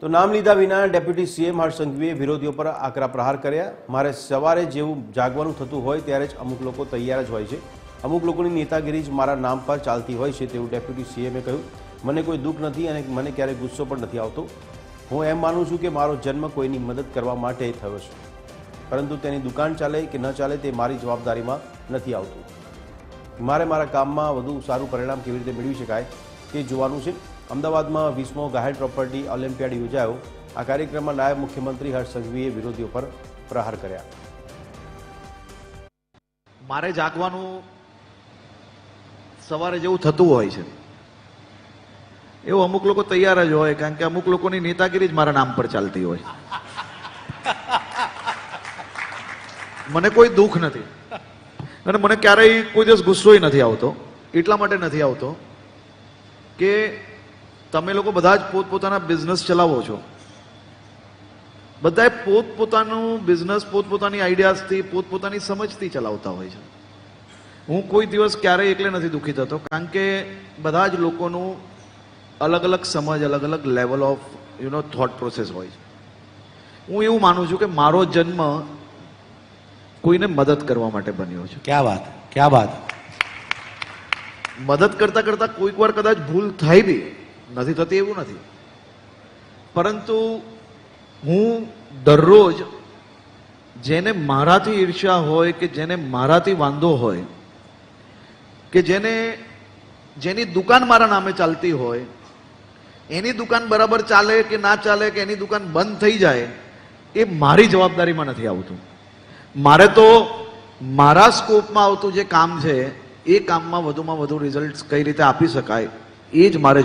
તો નામ લીધા વિના ડેપ્યુટી સીએમ હર્ષ સંઘવીએ વિરોધીઓ પર આકરા પ્રહાર કર્યા। મારે સવારે જેવું જાગવાનું થતું હોય ત્યારે જ અમુક લોકો તૈયાર જ હોય છે। અમુક લોકોની નેતાગીરી જ મારા નામ પર ચાલતી હોય છે તેવું ડેપ્યુટી સીએમે કહ્યું। મને કોઈ દુઃખ નથી અને મને ક્યારેય ગુસ્સો પણ નથી આવતો। હું એમ માનું છું કે મારો જન્મ કોઈની મદદ કરવા માટે થયો છે, પરંતુ તેની દુકાન ચાલે કે ન ચાલે તે મારી જવાબદારીમાં નથી આવતું। મારે મારા કામમાં વધુ સારું પરિણામ કેવી રીતે મેળવી શકાય તે જોવાનું છે। અમદાવાદમાં 20મો ગાહેડ પ્રોપર્ટી ઓલિમ્પિયાડ યોજાયો। આ કાર્યક્રમમાં નાયબ મુખ્યમંત્રી હર્ષ સંઘવીએ વિરોધીઓ પર પ્રહાર કર્યા। મારે જાગવાનું સવારે જેવું થતું હોય છે એવું અમુક લોકો તૈયાર જ હોય, કારણ કે અમુક લોકોની નેતાગીરી જ મારા નામ પર ચાલતી હોય। મને કોઈ દુઃખ નથી અને મને ક્યારેય કોઈ દિવસ ગુસ્સોય નથી આવતો। એટલા માટે નથી આવતો કે તમે લોકો બધા જ પોતપોતાના બિઝનેસ ચલાવો છો, બધાએ પોતપોતાનું બિઝનેસ પોતપોતાની આઈડિયાઝથી પોતપોતાની સમજથી ચલાવતા હોય છે। હું કોઈ દિવસ ક્યારેય એકલે નથી દુઃખી થતો, કારણ કે બધા જ લોકોનું અલગ અલગ સમજ, અલગ અલગ લેવલ ઓફ થોટ પ્રોસેસ હોય છે। હું એવું માનું છું કે મારો જન્મ કોઈને મદદ કરવા માટે બન્યો છે। क्या बात, क्या बात। મદદ કરતા કરતા કોઈક વાર કદાચ ભૂલ થાય બી, નથી થતી એવું નથી, પરંતુ હું દરરોજ જેને મારાથી ઈર્ષ્યા હોય કે જેને મારાથી વાંધો હોય કે જેની દુકાન મારા નામે ચાલતી હોય, એની દુકાન બરાબર ચાલે કે ના ચાલે કે એની દુકાન બંધ થઈ જાય એ મારી જવાબદારીમાં નથી આવતું। મારે તો મારા સ્કોપમાં આવતું જે કામ છે એ કામમાં વધુમાં વધુ રિઝલ્ટ કઈ રીતે આપી શકાય એ જ મારે